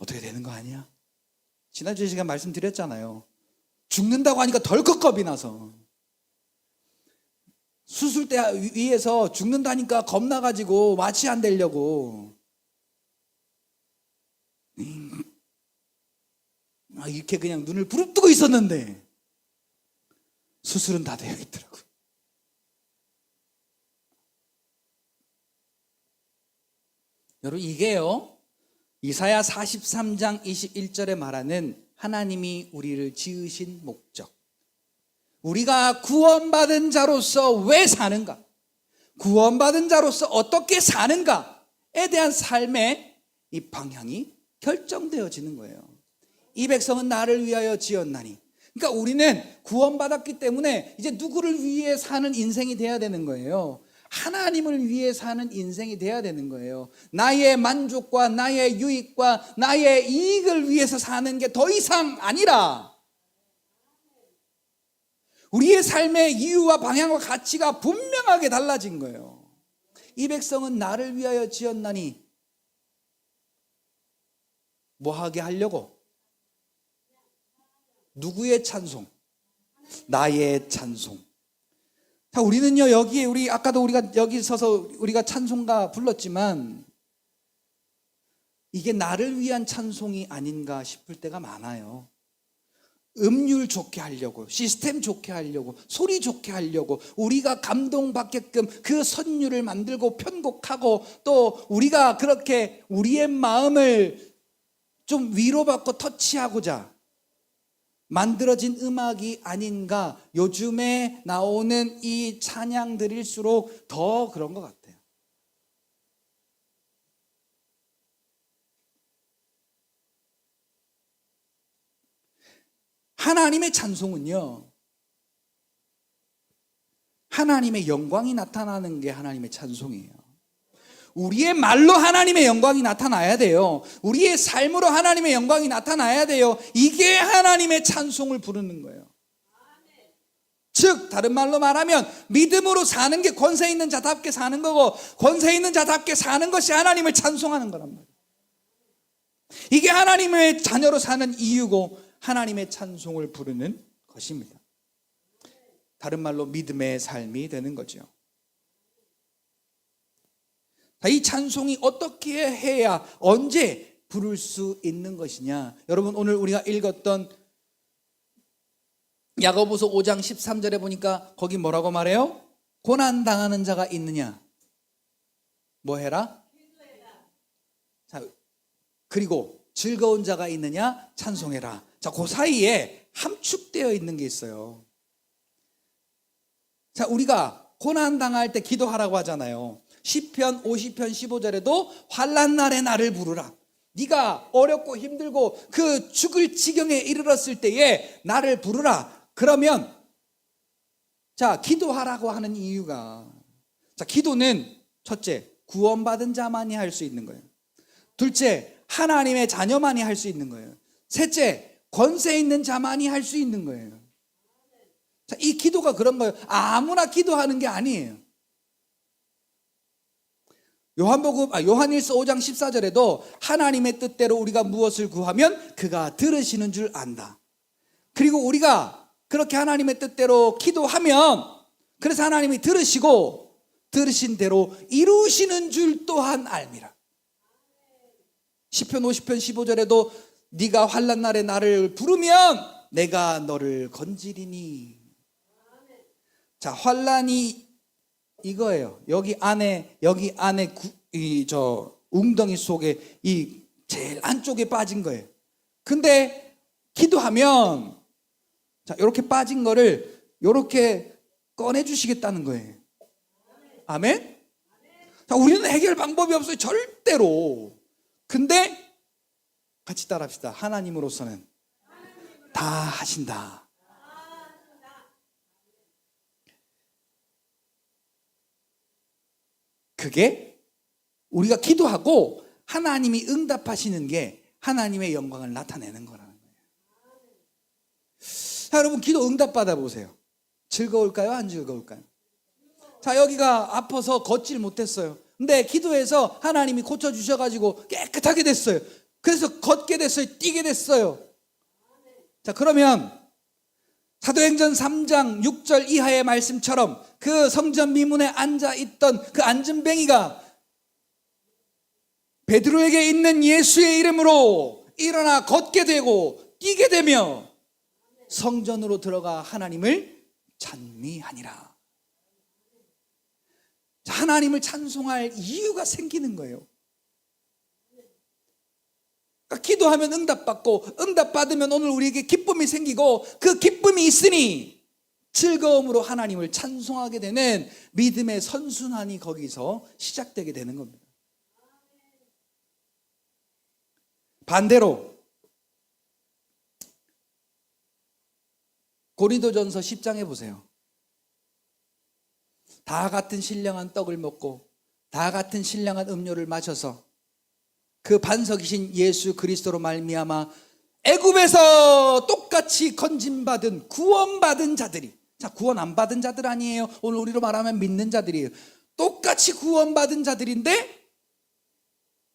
어떻게 되는 거 아니야? 지난주 시간 말씀드렸잖아요. 죽는다고 하니까 덜컥 겁이 나서 수술대 위에서 죽는다니까 겁나가지고 마취 안 되려고 이렇게 그냥 눈을 부릅뜨고 있었는데 수술은 다 되어 있더라고요. 여러분, 이게요, 이사야 43장 21절에 말하는 하나님이 우리를 지으신 목적, 우리가 구원받은 자로서 왜 사는가, 구원받은 자로서 어떻게 사는가에 대한 삶의 이 방향이 결정되어지는 거예요. 이 백성은 나를 위하여 지었나니. 그러니까 우리는 구원받았기 때문에 이제 누구를 위해 사는 인생이 돼야 되는 거예요. 하나님을 위해 사는 인생이 돼야 되는 거예요. 나의 만족과 나의 유익과 나의 이익을 위해서 사는 게 더 이상 아니라 우리의 삶의 이유와 방향과 가치가 분명하게 달라진 거예요. 이 백성은 나를 위하여 지었나니 뭐 하게 하려고? 누구의 찬송? 나의 찬송. 자, 우리는요, 여기에 아까도 우리가 여기 서서 우리가 찬송가 불렀지만 이게 나를 위한 찬송이 아닌가 싶을 때가 많아요. 음률 좋게 하려고, 시스템 좋게 하려고, 소리 좋게 하려고, 우리가 감동받게끔 그 선율을 만들고 편곡하고, 또 우리가 그렇게 우리의 마음을 좀 위로받고 터치하고자 만들어진 음악이 아닌가. 요즘에 나오는 이 찬양들일수록 더 그런 것 같아요. 하나님의 찬송은요, 하나님의 영광이 나타나는 게 하나님의 찬송이에요. 우리의 말로 하나님의 영광이 나타나야 돼요. 우리의 삶으로 하나님의 영광이 나타나야 돼요. 이게 하나님의 찬송을 부르는 거예요. 즉 다른 말로 말하면 믿음으로 사는 게 권세 있는 자답게 사는 거고, 권세 있는 자답게 사는 것이 하나님을 찬송하는 거란 말이에요. 이게 하나님의 자녀로 사는 이유고 하나님의 찬송을 부르는 것입니다. 다른 말로 믿음의 삶이 되는 거죠. 이 찬송이 어떻게 해야, 언제 부를 수 있는 것이냐. 여러분, 오늘 우리가 읽었던 야고보서 5장 13절에 보니까 거기 뭐라고 말해요? 고난당하는 자가 있느냐? 뭐 해라? 자, 그리고 즐거운 자가 있느냐? 찬송해라. 자, 그 사이에 함축되어 있는 게 있어요. 자, 우리가 고난당할 때 기도하라고 하잖아요. 시편 50편 15절에도 환난 날에 나를 부르라. 네가 어렵고 힘들고 그 죽을 지경에 이르렀을 때에 나를 부르라. 그러면 자, 기도하라고 하는 이유가, 자, 기도는 첫째, 구원받은 자만이 할 수 있는 거예요. 둘째, 하나님의 자녀만이 할 수 있는 거예요. 셋째, 권세 있는 자만이 할 수 있는 거예요. 자, 이 기도가 그런 거예요. 아무나 기도하는 게 아니에요. 요한일서 5장 14절에도 하나님의 뜻대로 우리가 무엇을 구하면 그가 들으시는 줄 안다. 그리고 우리가 그렇게 하나님의 뜻대로 기도하면 그래서 하나님이 들으시고 들으신 대로 이루시는 줄 또한 알미라. 시편 50편 15절에도 네가 환난 날에 나를 부르면 내가 너를 건지리니. 자, 환난이 이거예요. 여기 안에 웅덩이 속에 이 제일 안쪽에 빠진 거예요. 근데 기도하면 자, 이렇게 빠진 거를 이렇게 꺼내 주시겠다는 거예요. 아멘? 자, 우리는 해결 방법이 없어요. 절대로. 근데 같이 따라합시다. 하나님으로서는 다 하신다. 그게 우리가 기도하고 하나님이 응답하시는 게 하나님의 영광을 나타내는 거라는 거예요. 자, 여러분 기도 응답 받아보세요. 즐거울까요? 안 즐거울까요? 자, 여기가 아파서 걷질 못했어요. 근데 기도해서 하나님이 고쳐주셔가지고 깨끗하게 됐어요. 그래서 걷게 됐어요. 뛰게 됐어요. 자, 그러면 사도행전 3장 6절 이하의 말씀처럼 그 성전 미문에 앉아있던 그 안진뱅이가 베드로에게 있는 예수의 이름으로 일어나 걷게 되고 뛰게 되며 성전으로 들어가 하나님을 찬미하니라. 하나님을 찬송할 이유가 생기는 거예요. 그러니까 기도하면 응답받고 응답받으면 오늘 우리에게 기쁨이 생기고 그 기쁨이 있으니 즐거움으로 하나님을 찬송하게 되는 믿음의 선순환이 거기서 시작되게 되는 겁니다. 반대로 고린도전서 10장에 보세요. 다 같은 신령한 떡을 먹고 다 같은 신령한 음료를 마셔서 그 반석이신 예수 그리스도로 말미암아 애굽에서 똑같이 건진받은 구원받은 자들이, 자, 구원 안 받은 자들 아니에요. 오늘 우리로 말하면 믿는 자들이에요. 똑같이 구원받은 자들인데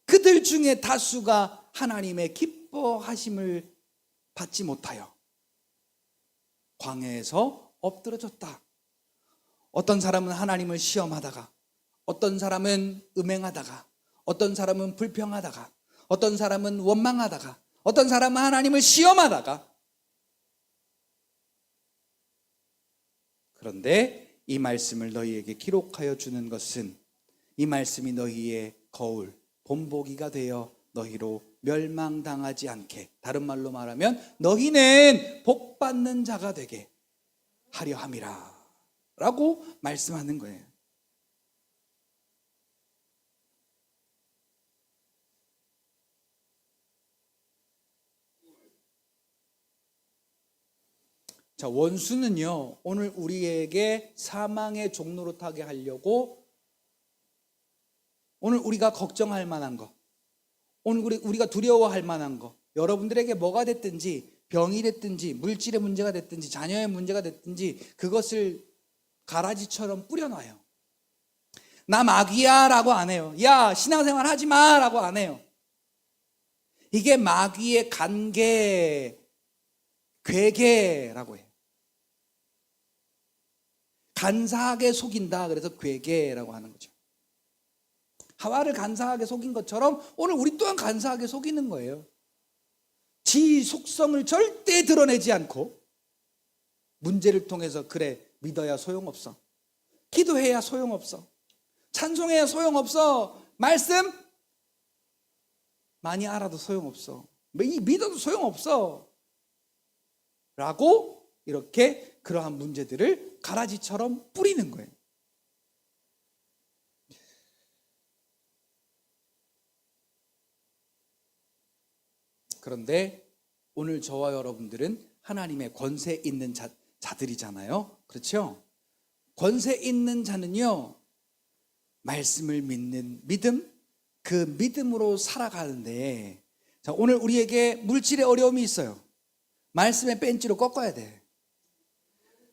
그들 중에 다수가 하나님의 기뻐하심을 받지 못하여 광야에서 엎드러졌다. 어떤 사람은 하나님을 시험하다가, 어떤 사람은 음행하다가, 어떤 사람은 불평하다가, 어떤 사람은 원망하다가, 어떤 사람은 하나님을 시험하다가. 그런데 이 말씀을 너희에게 기록하여 주는 것은 이 말씀이 너희의 거울, 본보기가 되어 너희로 멸망당하지 않게, 다른 말로 말하면 너희는 복받는 자가 되게 하려 함이라 라고 말씀하는 거예요. 자, 원수는요, 오늘 우리에게 사망의 종로로 타게 하려고 오늘 우리가 걱정할 만한 거, 오늘 우리가 두려워할 만한 거, 여러분들에게 뭐가 됐든지, 병이 됐든지, 물질의 문제가 됐든지, 자녀의 문제가 됐든지 그것을 가라지처럼 뿌려놔요. 나 마귀야 라고 안 해요. 야, 신앙생활 하지 마 라고 안 해요. 이게 마귀의 간계, 괴계라고 해요. 간사하게 속인다, 그래서 괴계라고 하는 거죠. 하와를 간사하게 속인 것처럼 오늘 우리 또한 간사하게 속이는 거예요. 지 속성을 절대 드러내지 않고 문제를 통해서 그래, 믿어야 소용없어, 기도해야 소용없어, 찬송해야 소용없어, 말씀 많이 알아도 소용없어, 믿어도 소용없어 라고 이렇게 그러한 문제들을 가라지처럼 뿌리는 거예요. 그런데 오늘 저와 여러분들은 하나님의 권세 있는 자들이잖아요. 그렇죠? 권세 있는 자는요, 말씀을 믿는 믿음, 그 믿음으로 살아가는데, 자, 오늘 우리에게 물질의 어려움이 있어요. 말씀의 벤치로 꺾어야 돼.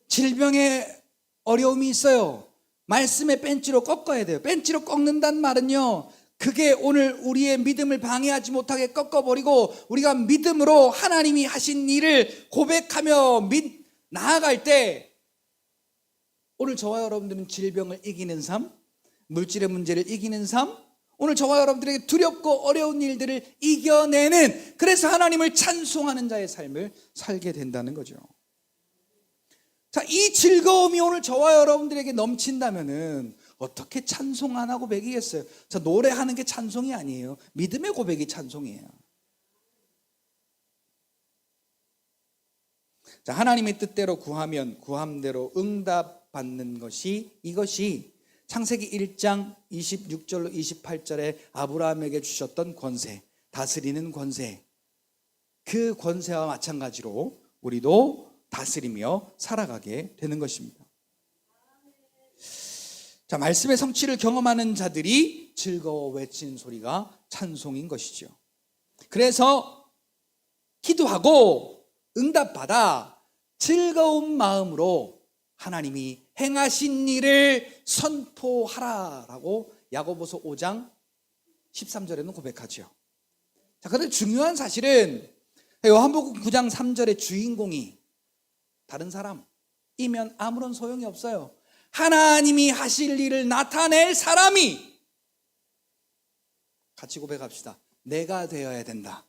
질병의 어려움이 있어요. 말씀의 벤치로 꺾어야 돼요. 벤치로 꺾는다는 말은요, 그게 오늘 우리의 믿음을 방해하지 못하게 꺾어버리고 우리가 믿음으로 하나님이 하신 일을 고백하며 나아갈 때, 오늘 저와 여러분들은 질병을 이기는 삶, 물질의 문제를 이기는 삶, 오늘 저와 여러분들에게 두렵고 어려운 일들을 이겨내는, 그래서 하나님을 찬송하는 자의 삶을 살게 된다는 거죠. 자, 이 즐거움이 오늘 저와 여러분들에게 넘친다면은 어떻게 찬송 안 하고 배기겠어요? 자, 노래하는 게 찬송이 아니에요. 믿음의 고백이 찬송이에요. 자, 하나님의 뜻대로 구하면 구함대로 응답받는 것이, 이것이 창세기 1장 26절로 28절에 아브라함에게 주셨던 권세, 다스리는 권세, 그 권세와 마찬가지로 우리도 다스리며 살아가게 되는 것입니다. 자, 말씀의 성취를 경험하는 자들이 즐거워 외치는 소리가 찬송인 것이죠. 그래서 기도하고 응답받아 즐거운 마음으로 하나님이 행하신 일을 선포하라라고 야고보서 5장 13절에는 고백하죠. 자, 그런데 중요한 사실은 요한복음 9장 3절의 주인공이 다른 사람이면 아무런 소용이 없어요. 하나님이 하실 일을 나타낼 사람이, 같이 고백합시다. 내가 되어야 된다.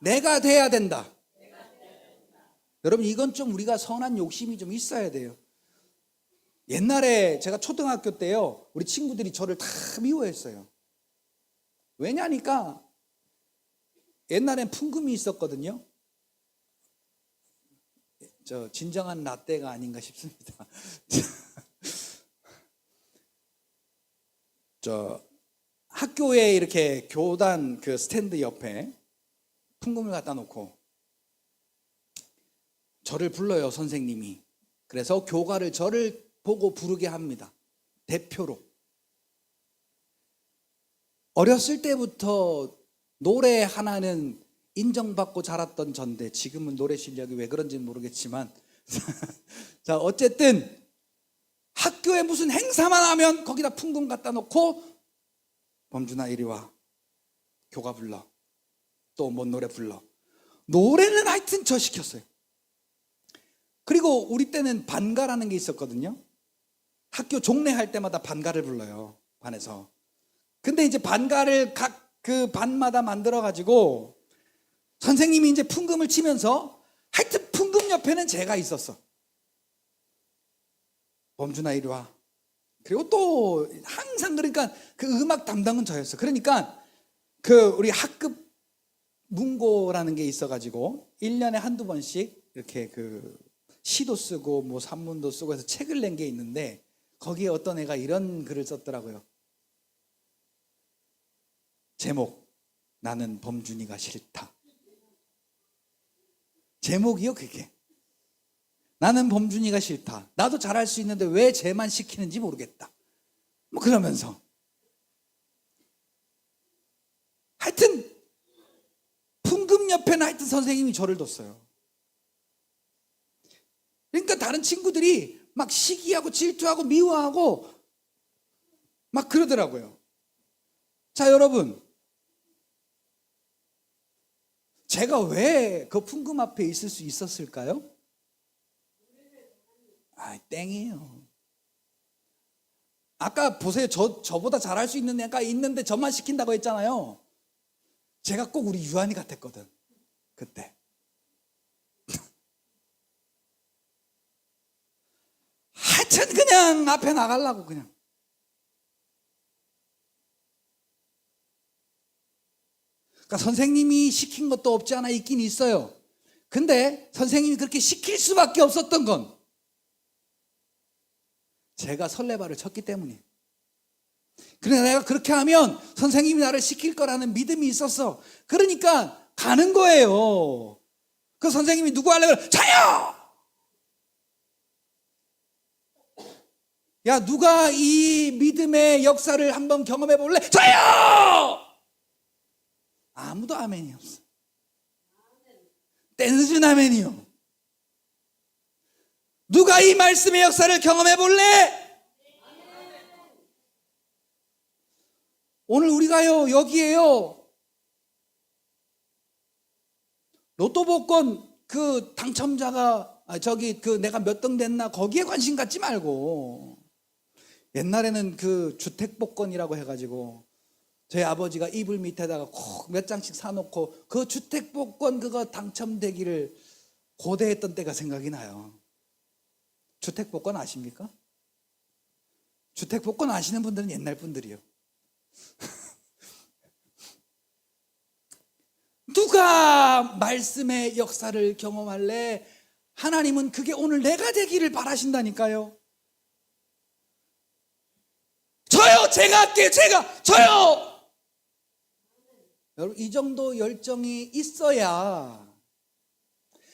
내가 돼야 된다. 여러분, 이건 좀 우리가 선한 욕심이 좀 있어야 돼요. 옛날에 제가 초등학교 때요, 우리 친구들이 저를 다 미워했어요. 왜냐니까 옛날엔 풍금이 있었거든요. 저 진정한 라떼가 아닌가 싶습니다. 저 학교에 이렇게 교단 그 스탠드 옆에 풍금을 갖다 놓고 저를 불러요, 선생님이. 그래서 교가를 저를 보고 부르게 합니다. 대표로. 어렸을 때부터 노래 하나는 인정받고 자랐던 전데, 지금은 노래 실력이 왜 그런지는 모르겠지만 자, 어쨌든 학교에 무슨 행사만 하면 거기다 풍금 갖다 놓고 범준아 이리 와, 교가 불러, 또 뭔 노래 불러. 노래는 하여튼 저 시켰어요. 그리고 우리 때는 반가라는 게 있었거든요. 학교 종례할 때마다 반가를 불러요, 반에서. 근데 이제 반가를 각 그 반마다 만들어 가지고 선생님이 이제 풍금을 치면서 하여튼 풍금 옆에는 제가 있었어. 범준아 이리 와. 그리고 또 항상 그러니까 그 음악 담당은 저였어. 그러니까 그 우리 학급 문고라는 게 있어 가지고 1년에 한두 번씩 이렇게 그 시도 쓰고 뭐 산문도 쓰고 해서 책을 낸 게 있는데, 거기에 어떤 애가 이런 글을 썼더라고요. 제목, 나는 범준이가 싫다. 제목이요, 그게. 나는 범준이가 싫다. 나도 잘할 수 있는데 왜 쟤만 시키는지 모르겠다. 뭐 그러면서 하여튼 풍금 옆에는 하여튼 선생님이 저를 뒀어요. 그러니까 다른 친구들이 막 시기하고 질투하고 미워하고 막 그러더라고요. 자, 여러분, 제가 왜 그 풍금 앞에 있을 수 있었을까요? 아, 땡이에요. 아까 보세요. 저보다 잘할 수 있는 애가 있는데 저만 시킨다고 했잖아요. 제가 꼭 우리 유한이 같았거든, 그때. 하여튼 그냥 앞에 나가려고 그냥. 그러니까 선생님이 시킨 것도 없지 않아 있긴 있어요. 근데 선생님이 그렇게 시킬 수밖에 없었던 건 제가 설레발을 쳤기 때문이에요. 그러나 내가 그렇게 하면 선생님이 나를 시킬 거라는 믿음이 있었어. 그러니까 가는 거예요. 그 선생님이 누구 하려고 그래? 저요! 야, 누가 이 믿음의 역사를 한번 경험해 볼래? 저요! 아무도 아멘이 없어. 댄스준 아멘이요. 누가 이 말씀의 역사를 경험해 볼래? 오늘 우리가요, 여기에요, 로또 복권 그 당첨자가 그 내가 몇 등 됐나 거기에 관심 갖지 말고, 옛날에는 그 주택 복권이라고 해가지고 저희 아버지가 이불 밑에다가 꼭 몇 장씩 사놓고 그 주택 복권 그거 당첨되기를 고대했던 때가 생각이 나요. 주택 복권 아십니까? 주택 복권 아시는 분들은 옛날 분들이요. 누가 말씀의 역사를 경험할래? 하나님은 그게 오늘 내가 되기를 바라신다니까요. 저요! 제가 할게요! 저요! 여러분, 이 정도 열정이 있어야,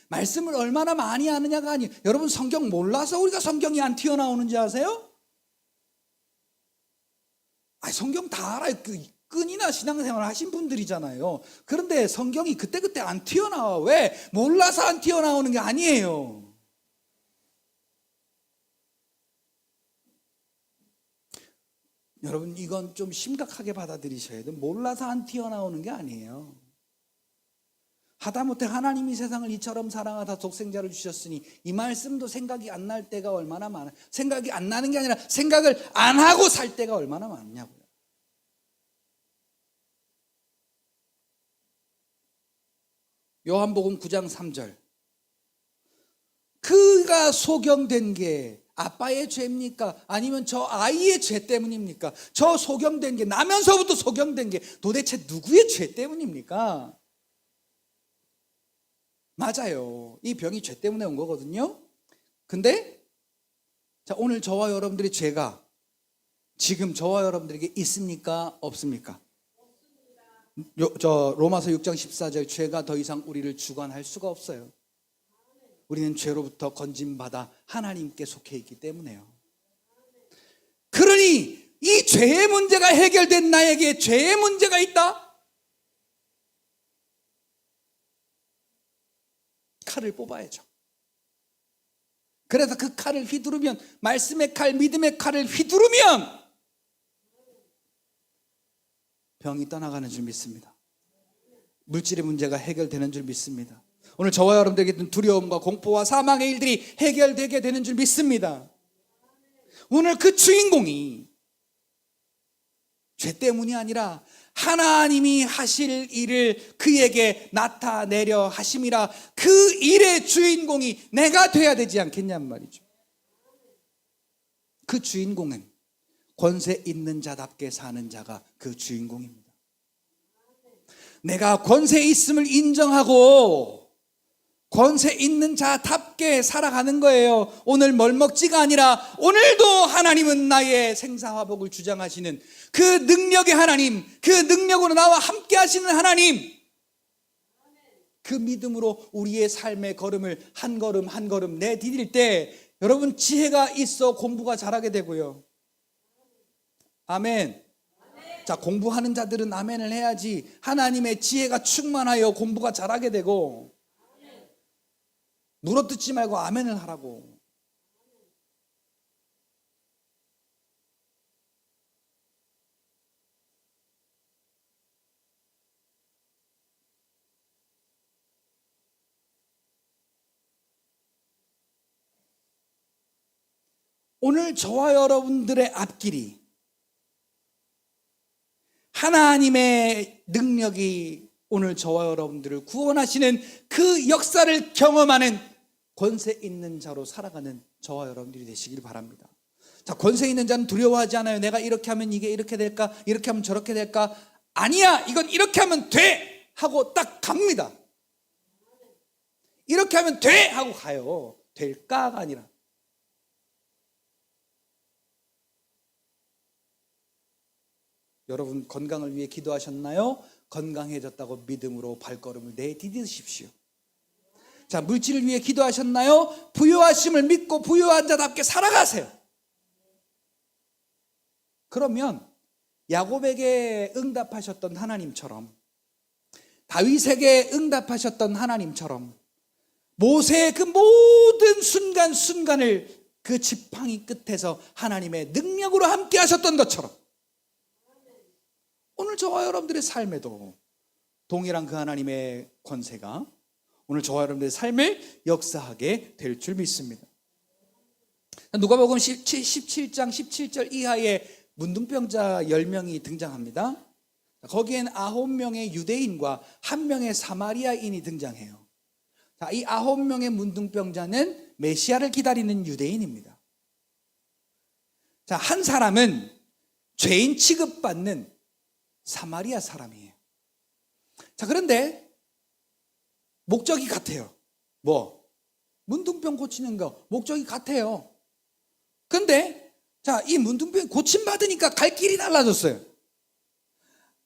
말씀을 얼마나 많이 아느냐가 아니에요. 여러분, 성경 몰라서 우리가 성경이 안 튀어나오는지 아세요? 성경 다 알아요. 끈이나 신앙생활 하신 분들이잖아요. 그런데 성경이 그때그때 안 튀어나와. 왜? 몰라서 안 튀어나오는 게 아니에요. 여러분, 이건 좀 심각하게 받아들이셔야 돼요. 몰라서 안 튀어나오는 게 아니에요. 하다못해 하나님이 세상을 이처럼 사랑하사 독생자를 주셨으니, 이 말씀도 생각이 안 날 때가 얼마나 많아요. 생각이 안 나는 게 아니라 생각을 안 하고 살 때가 얼마나 많냐고요. 요한복음 9장 3절. 그가 소경된 게 아빠의 죄입니까? 아니면 저 아이의 죄 때문입니까? 저 소경된 게, 나면서부터 소경된 게 도대체 누구의 죄 때문입니까? 맞아요. 이 병이 죄 때문에 온 거거든요. 근데 자, 오늘 저와 여러분들의 죄가 지금 저와 여러분들에게 있습니까? 없습니까? 로마서 6장 14절, 죄가 더 이상 우리를 주관할 수가 없어요. 우리는 죄로부터 건짐받아 하나님께 속해 있기 때문에요. 그러니 이 죄의 문제가 해결된 나에게 죄의 문제가 있다? 칼을 뽑아야죠. 그래서 그 칼을 휘두르면, 말씀의 칼, 믿음의 칼을 휘두르면 병이 떠나가는 줄 믿습니다. 물질의 문제가 해결되는 줄 믿습니다. 오늘 저와 여러분들에게 있던 두려움과 공포와 사망의 일들이 해결되게 되는 줄 믿습니다. 오늘 그 주인공이 죄 때문이 아니라 하나님이 하실 일을 그에게 나타내려 하심이라, 그 일의 주인공이 내가 돼야 되지 않겠냔 말이죠. 그 주인공은 권세 있는 자답게 사는 자가 그 주인공입니다. 내가 권세 있음을 인정하고 권세 있는 자답게 살아가는 거예요. 오늘 뭘 먹지가 아니라 오늘도 하나님은 나의 생사화복을 주장하시는 그 능력의 하나님, 그 능력으로 나와 함께 하시는 하나님, 그 믿음으로 우리의 삶의 걸음을 한 걸음 한 걸음 내디딜 때 여러분, 지혜가 있어 공부가 잘하게 되고요. 아멘. 자, 공부하는 자들은 아멘을 해야지. 하나님의 지혜가 충만하여 공부가 잘하게 되고, 물어뜯지 말고 아멘을 하라고. 오늘 저와 여러분들의 앞길이 하나님의 능력이 오늘 저와 여러분들을 구원하시는 그 역사를 경험하는 권세 있는 자로 살아가는 저와 여러분들이 되시길 바랍니다. 자, 권세 있는 자는 두려워하지 않아요. 내가 이렇게 하면 이게 이렇게 될까? 이렇게 하면 저렇게 될까? 아니야, 이건 이렇게 하면 돼! 하고 딱 갑니다. 이렇게 하면 돼! 하고 가요. 될까가 아니라. 여러분, 건강을 위해 기도하셨나요? 건강해졌다고 믿음으로 발걸음을 내디디십시오. 자, 물질을 위해 기도하셨나요? 부유하심을 믿고 부유한 자답게 살아가세요. 그러면 야곱에게 응답하셨던 하나님처럼, 다윗에게 응답하셨던 하나님처럼, 모세의 그 모든 순간순간을 그 지팡이 끝에서 하나님의 능력으로 함께 하셨던 것처럼 오늘 저와 여러분들의 삶에도 동일한 그 하나님의 권세가 오늘 저와 여러분들의 삶을 역사하게 될 줄 믿습니다. 누가복음 17장 17절 이하에 문둥병자 10명이 등장합니다. 거기엔 9명의 유대인과 1명의 사마리아인이 등장해요. 자, 이 9명의 문둥병자는 메시아를 기다리는 유대인입니다. 자, 한 사람은 죄인 취급받는 사마리아 사람이에요. 자, 그런데 목적이 같아요. 뭐? 문둥병 고치는 거 목적이 같아요. 근데 자, 이 문둥병 고침받으니까 갈 길이 달라졌어요.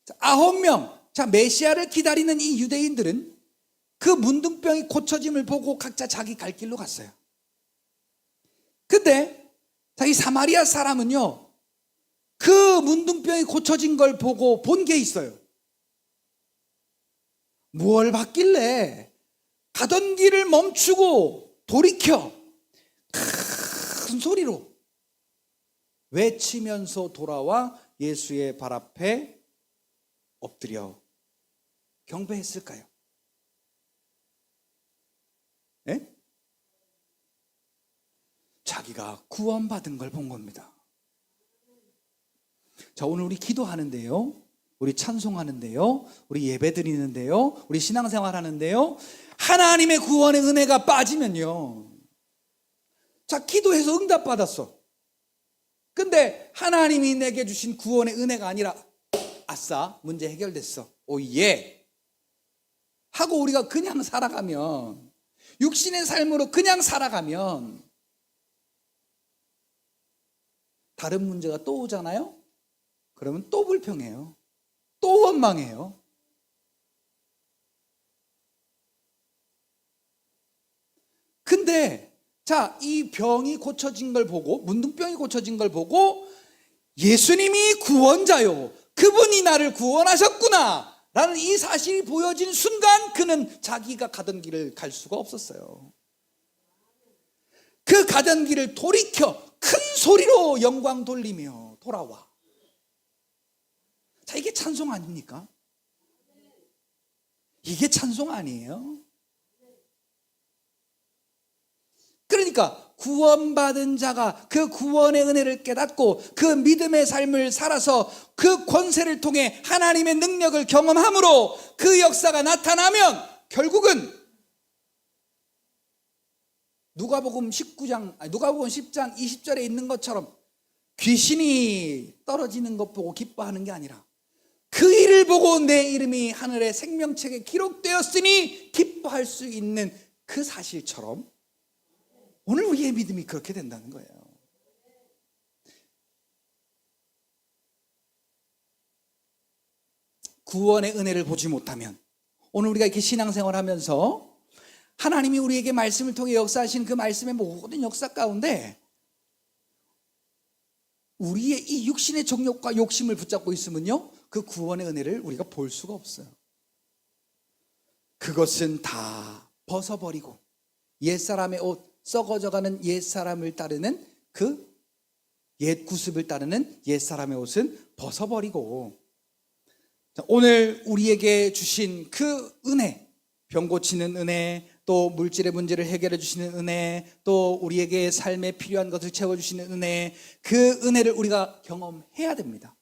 자, 9명, 자, 메시아를 기다리는 이 유대인들은 그 문둥병이 고쳐짐을 보고 각자 자기 갈 길로 갔어요. 근데 자, 이 사마리아 사람은요, 그 문둥병이 고쳐진 걸 보고 본 게 있어요. 뭘 봤길래 가던 길을 멈추고 돌이켜 큰 소리로 외치면서 돌아와 예수의 발 앞에 엎드려 경배했을까요? 네? 자기가 구원받은 걸 본 겁니다. 자, 오늘 우리 기도하는데요, 우리 찬송하는데요, 우리 예배 드리는데요, 우리 신앙생활 하는데요, 하나님의 구원의 은혜가 빠지면요, 자, 기도해서 응답받았어. 근데 하나님이 내게 주신 구원의 은혜가 아니라 아싸, 문제 해결됐어, 오예 하고 우리가 그냥 살아가면, 육신의 삶으로 그냥 살아가면 다른 문제가 또 오잖아요. 그러면 또 불평해요, 또 원망해요. 근데 자, 이 병이 고쳐진 걸 보고, 문둥병이 고쳐진 걸 보고, 예수님이 구원자요, 그분이 나를 구원하셨구나 라는 이 사실이 보여진 순간 그는 자기가 가던 길을 갈 수가 없었어요. 그 가던 길을 돌이켜 큰 소리로 영광 돌리며 돌아와. 자, 이게 찬송 아닙니까? 이게 찬송 아니에요? 그러니까 구원받은 자가 그 구원의 은혜를 깨닫고 그 믿음의 삶을 살아서 그 권세를 통해 하나님의 능력을 경험함으로 그 역사가 나타나면 결국은 누가복음 10장 20절에 있는 것처럼 귀신이 떨어지는 것 보고 기뻐하는 게 아니라 그 일을 보고 내 이름이 하늘의 생명책에 기록되었으니 기뻐할 수 있는 그 사실처럼 오늘 우리의 믿음이 그렇게 된다는 거예요. 구원의 은혜를 보지 못하면 오늘 우리가 이렇게 신앙생활 하면서 하나님이 우리에게 말씀을 통해 역사하신 그 말씀의 모든 역사 가운데 우리의 이 육신의 정욕과 욕심을 붙잡고 있으면요, 그 구원의 은혜를 우리가 볼 수가 없어요. 그것은 다 벗어버리고 옛사람의 옷, 썩어져가는 옛사람을 따르는 그 옛 구습을 따르는 옛사람의 옷은 벗어버리고, 오늘 우리에게 주신 그 은혜, 병 고치는 은혜, 또 물질의 문제를 해결해 주시는 은혜, 또 우리에게 삶에 필요한 것을 채워주시는 은혜, 그 은혜를 우리가 경험해야 됩니다.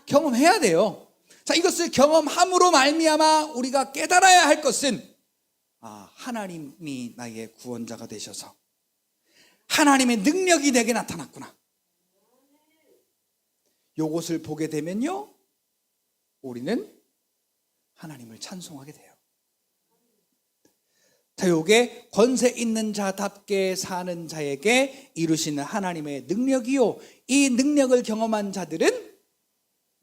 경험해야 돼요. 자, 이것을 경험함으로 말미암아 우리가 깨달아야 할 것은, 하나님이 나의 구원자가 되셔서 하나님의 능력이 내게 나타났구나. 이것을 보게 되면요, 우리는 하나님을 찬송하게 돼요. 자, 요게 권세 있는 자답게 사는 자에게 이루시는 하나님의 능력이요, 이 능력을 경험한 자들은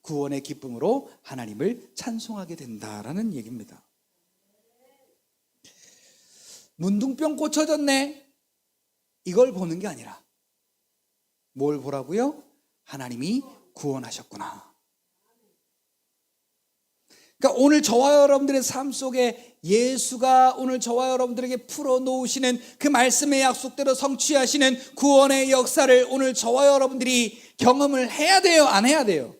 구원의 기쁨으로 하나님을 찬송하게 된다라는 얘기입니다. 문둥병 고쳐졌네, 이걸 보는 게 아니라 뭘 보라고요? 하나님이 구원하셨구나. 그러니까 오늘 저와 여러분들의 삶 속에 예수가 오늘 저와 여러분들에게 풀어놓으시는 그 말씀의 약속대로 성취하시는 구원의 역사를 오늘 저와 여러분들이 경험을 해야 돼요, 안 해야 돼요?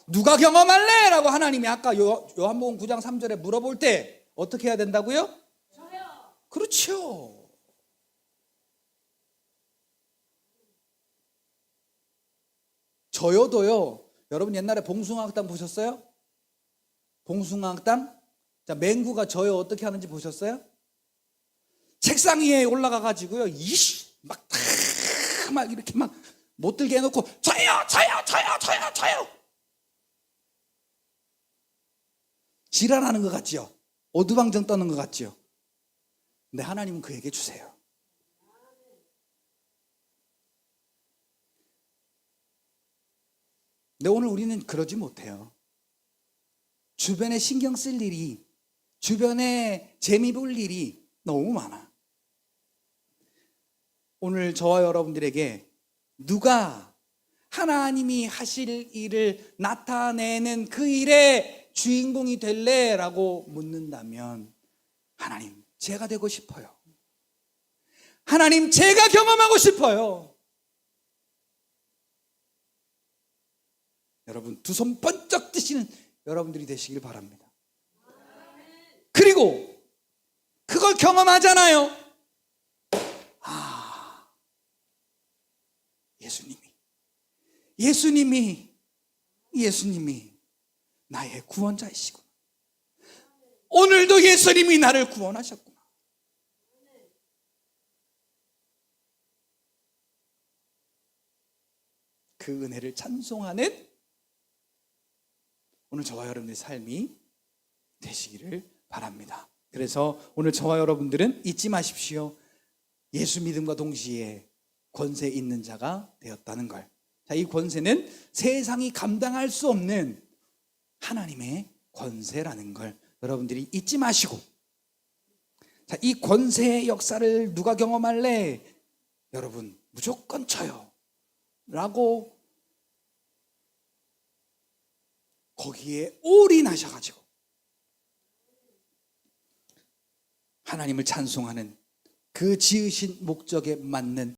누가 경험할래? 라고 하나님이 아까 요한복음 9장 3절에 물어볼 때 어떻게 해야 된다고요? 그렇죠. 저요도요. 여러분 옛날에 봉숭아학당 보셨어요? 봉숭아학당? 자, 맹구가 저요 어떻게 하는지 보셨어요? 책상 위에 올라가 가지고요, 막 이렇게 막 못 들게 해놓고 저요 지랄하는 것 같지요? 오두방정 떠는 것 같지요? 근데 하나님은 그에게 주세요. 근데 오늘 우리는 그러지 못해요. 주변에 신경 쓸 일이, 주변에 재미 볼 일이 너무 많아. 오늘 저와 여러분들에게 누가 하나님이 하실 일을 나타내는 그 일의 주인공이 될래? 라고 묻는다면 하나님, 제가 되고 싶어요. 하나님, 제가 경험하고 싶어요. 여러분, 두 손 번쩍 뜨시는 여러분들이 되시길 바랍니다. 그리고 그걸 경험하잖아요. 예수님이 나의 구원자이시구나. 오늘도 예수님이 나를 구원하셨구나. 그 은혜를 찬송하는 오늘 저와 여러분의 삶이 되시기를 바랍니다. 그래서 오늘 저와 여러분들은 잊지 마십시오. 예수 믿음과 동시에 권세 있는 자가 되었다는 걸. 자, 이 권세는 세상이 감당할 수 없는 하나님의 권세라는 걸 여러분들이 잊지 마시고, 자, 이 권세의 역사를 누가 경험할래? 여러분, 무조건 저요 라고 거기에 올인하셔가지고 하나님을 찬송하는 그 지으신 목적에 맞는